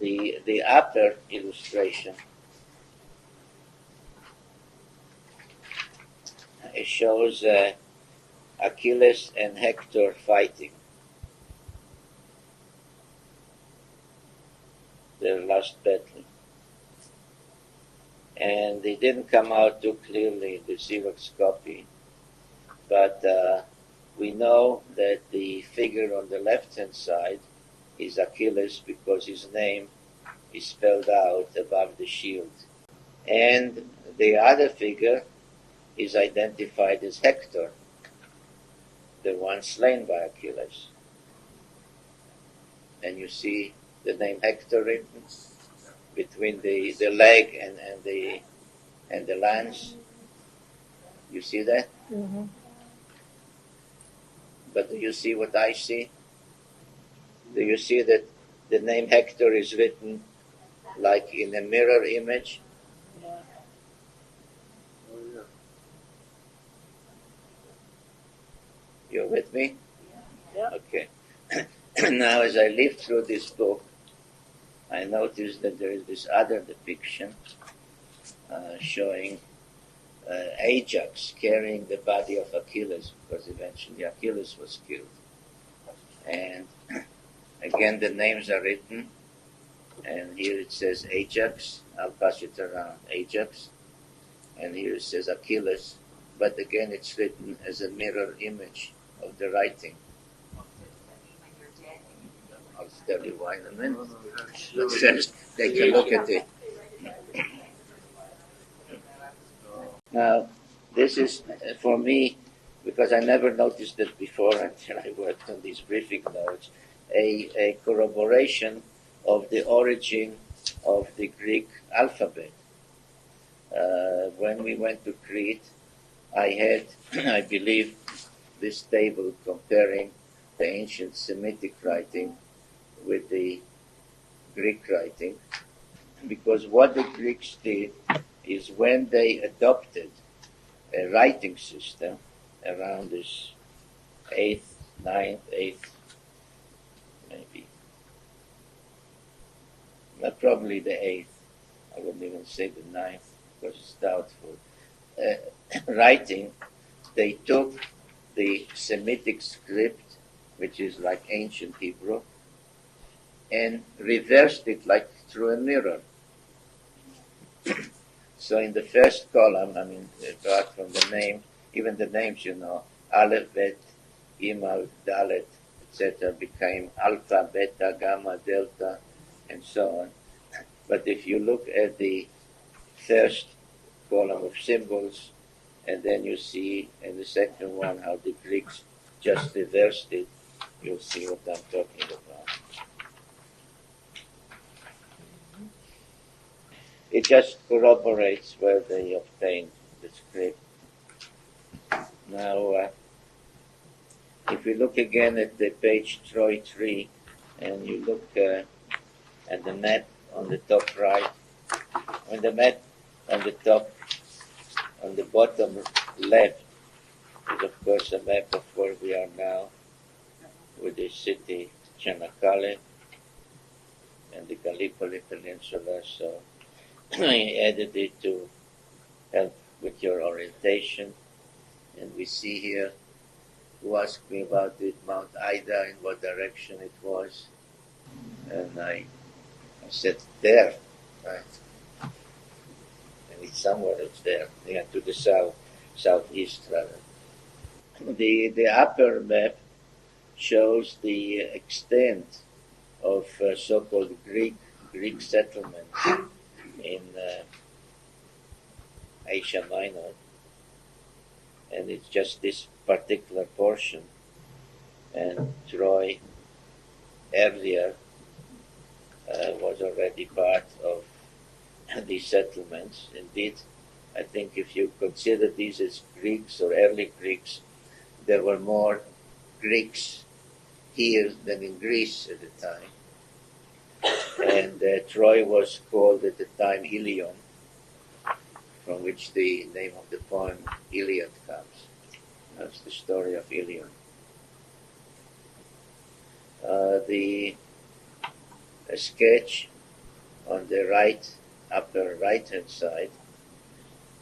the upper illustration, it shows Achilles and Hector fighting. Their last battle. And it didn't come out too clearly in the Xerox copy, but we know that the figure on the left-hand side is Achilles because his name is spelled out above the shield. And the other figure is identified as Hector, the one slain by Achilles. And you see the name Hector written between the leg and the lance. You see that? Mm-hmm. But do you see what I see? Do you see that the name Hector is written like in a mirror image? Yeah. Oh, yeah. You're with me? Yeah. Okay. Now, as I lived through this book, I noticed that there is this other depiction showing Ajax carrying the body of Achilles, because eventually Achilles was killed. And again, the names are written, and here it says Ajax. I'll pass it around, Ajax. And here it says Achilles, but again it's written as a mirror image of the writing. I'll tell you why in a minute. But first, take a look at it. Now, this is, for me, because I never noticed it before until I worked on these briefing notes, a corroboration of the origin of the Greek alphabet. When we went to Crete, I had, I believe, this table comparing the ancient Semitic writing with the Greek writing, because what the Greeks did is when they adopted a writing system around this 8th, 9th, 8th, maybe, not probably the 8th, I wouldn't even say the 9th because it's doubtful, writing, they took the Semitic script, which is like ancient Hebrew, and reversed it like through a mirror. So in the first column, I mean, apart from the name, even the names, you know, Aleph, Bet, Imal, Dalet, etc., became Alpha, Beta, Gamma, Delta, and so on. But if you look at the first column of symbols, and then you see in the second one how the Greeks just reversed it, you'll see what I'm talking about. It just corroborates where they obtained the script. Now, if we look again at the page Troy 3, and you look at the map on the top right, on the map on the top, on the bottom left, is of course a map of where we are now, with the city Chanakale and the Gallipoli Peninsula. So I added it to help with your orientation. And we see here, who asked me about it, Mount Ida, in what direction it was. And I said, there, right? And it's somewhere it's there, yeah, to the south, southeast rather. The upper map shows the extent of so-called Greek settlements in Asia Minor, and it's just this particular portion. And Troy earlier was already part of these settlements. Indeed, I think if you consider these as Greeks or early Greeks, there were more Greeks here than in Greece at the time. And Troy was called at the time Ilion, from which the name of the poem Iliad comes. That's the story of Ilion. A sketch on the upper right-hand side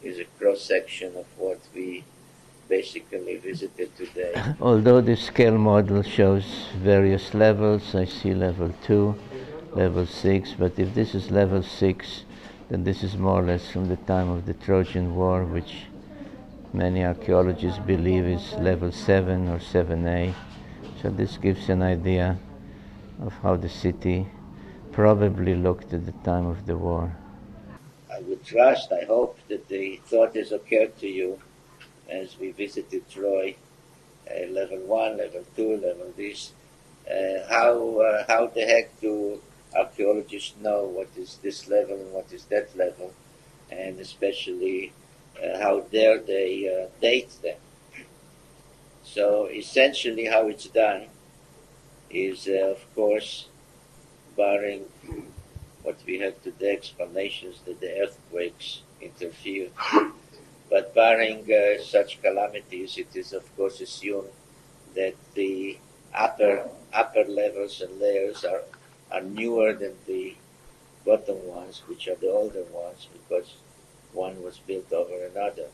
is a cross-section of what we basically visited today. Although the scale model shows various levels, I see level 2, level 6, but if this is level 6, then this is more or less from the time of the Trojan War, which many archaeologists believe is level 7 or 7A. So this gives an idea of how the city probably looked at the time of the war. I would trust, I hope that the thought has occurred to you as we visited Troy, level 1, level 2, level this. How the heck do archaeologists know what is this level and what is that level? And especially how dare they date them? So essentially how it's done is, of course, barring what we have today, explanations that the earthquakes interfere. But barring such calamities, it is of course assumed that the upper levels and layers are newer than the bottom ones, which are the older ones, because one was built over another.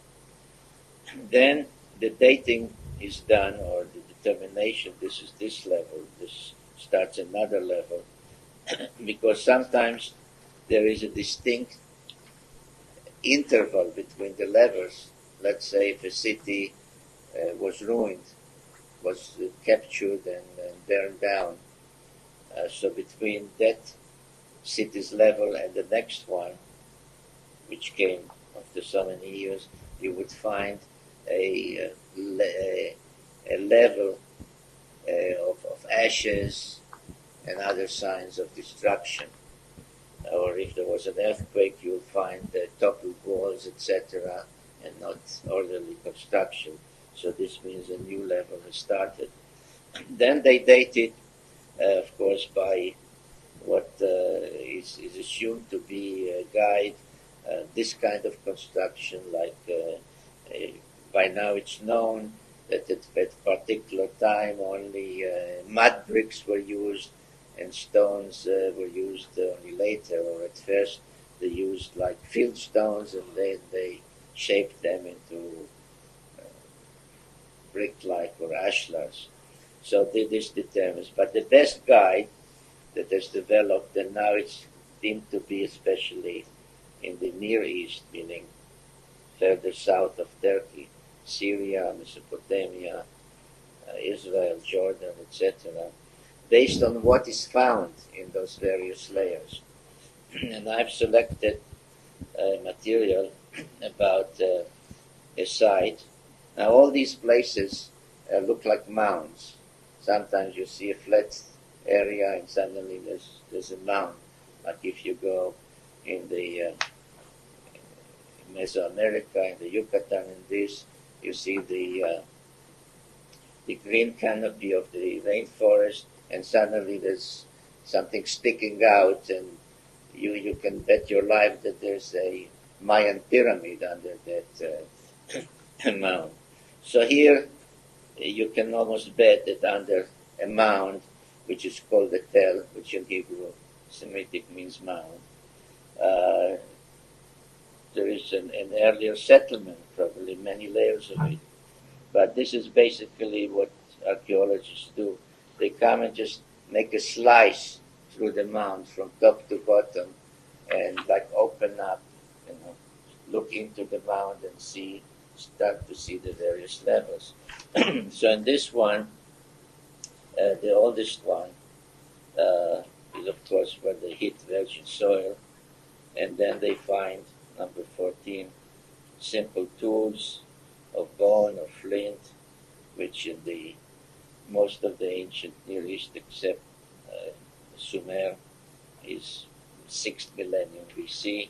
Then the dating is done, or the determination, this is this level, this starts another level, because sometimes there is a distinct interval between the levels. Let's say if a city was ruined, was captured and burned down, so between that city's level and the next one, which came after so many years, you would find a level of ashes and other signs of destruction. Or if there was an earthquake, you'll find toppled walls, etc., and not orderly construction. So this means a new level has started. Then they date it, of course, by what is assumed to be a guide. This kind of construction, like by now it's known that at that particular time only mud bricks were used and stones were used only later, or at first they used like field stones and then they shaped them into brick-like or ashlars. So this determines. But the best guide that has developed, and now it's deemed to be especially in the Near East, meaning further south of Turkey, Syria, Mesopotamia, Israel, Jordan, etc., based on what is found in those various layers. And I've selected material about a site. Now all these places look like mounds. Sometimes you see a flat area and suddenly there's a mound. Like if you go in the Mesoamerica, in the Yucatan and this, you see the green canopy of the rainforest, and suddenly there's something sticking out, and you can bet your life that there's a Mayan pyramid under that mound. So here you can almost bet that under a mound, which is called a tel, which in Hebrew Semitic means mound, there is an earlier settlement, probably many layers of it. But this is basically what archaeologists do. They come and just make a slice through the mound from top to bottom and like open up, look into the mound and start to see the various levels. So in this one, the oldest one is of course where they hit virgin soil, and then they find number 14 simple tools of bone or flint, which in the most of the ancient Near East, except Sumer, is 6th millennium BC.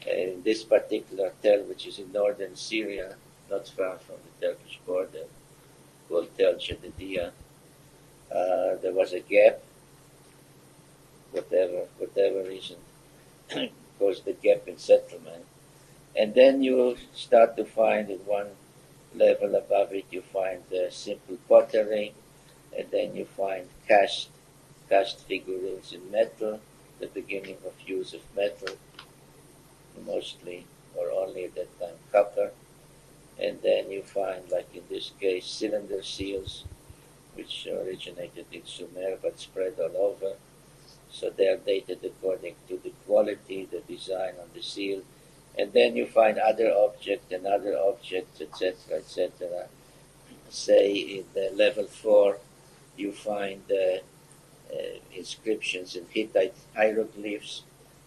In this particular tel, which is in northern Syria, not far from the Turkish border, called Tel Jadidiyah, there was a gap, whatever reason caused the gap in settlement. And then you start to find in one level above it, you find simple pottery, and then you find cast figurines in metal, the beginning of use of metal, mostly or only at that time copper. And then you find, like in this case, cylinder seals, which originated in Sumer but spread all over. So they are dated according to the quality, the design on the seal. And then you find other objects and other objects, etc., etc. Say in the level 4, you find inscriptions in Hittite hieroglyphs.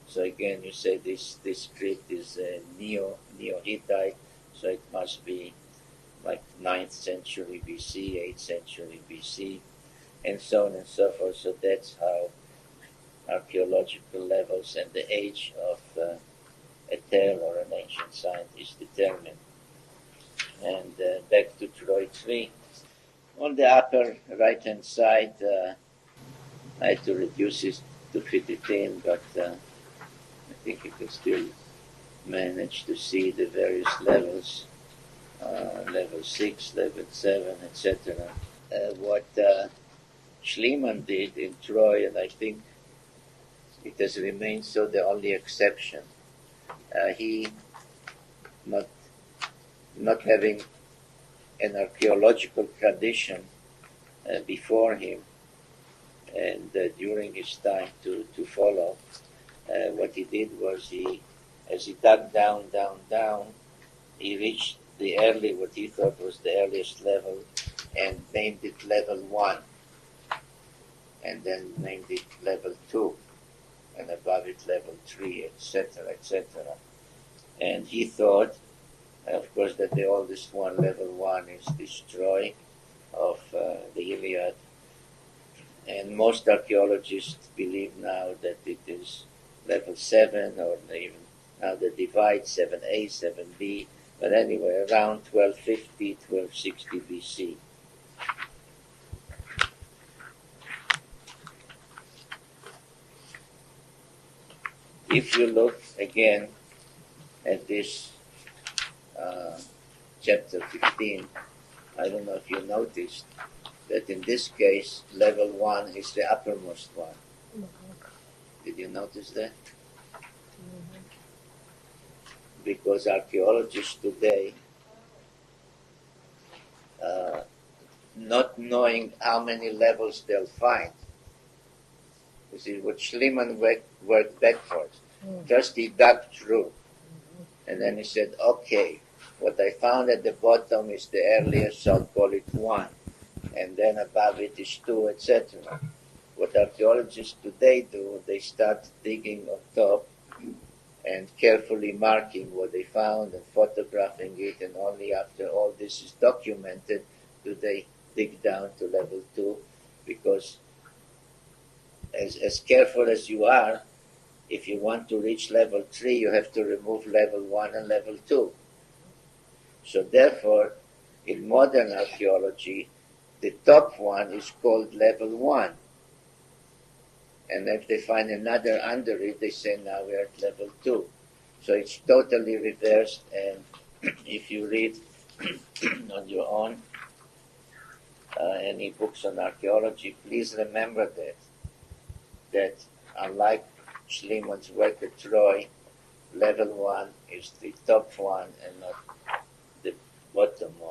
So again, you say this script is Neo-Hittite, so it must be like 9th century BC, 8th century BC, and so on and so forth. So that's how archaeological levels and the age of a tale or an ancient site is determined. And back to Troy 3. On the upper right-hand side, I had to reduce it to fit it in, but I think you can still manage to see the various levels, level 6, level 7, etc. What Schliemann did in Troy, and I think it has remained so the only exception, he, not having an archaeological tradition before him and during his time to follow, what he did was as he dug down, he reached what he thought was the earliest level and named it level 1, and then named it level 2, and above it level 3, etc., etc. And he thought, of course, that the oldest one, level 1, is this Troy of the Iliad. And most archaeologists believe now that it is level 7, or even now they divide 7a, 7b, but anyway, around 1250, 1260 BC. If you look again at this chapter 15, I don't know if you noticed that in this case, level 1 is the uppermost one. Did you notice that? Because archaeologists today, not knowing how many levels they'll find, you see, what Schliemann worked backwards. First he dug through, and then he said, okay, what I found at the bottom is the earliest, so I'll call it 1. And then above it is 2, etc. What archaeologists today do, they start digging on top and carefully marking what they found and photographing it, and only after all this is documented do they dig down to level 2, because as careful as you are, if you want to reach level 3, you have to remove level 1 and level 2. So therefore, in modern archaeology, the top one is called level 1. And if they find another under it, they say now we're at level 2. So it's totally reversed, and if you read on your own any books on archaeology, please remember that unlike Schliemann's work at Troy, level 1 is the top one and not the bottom one.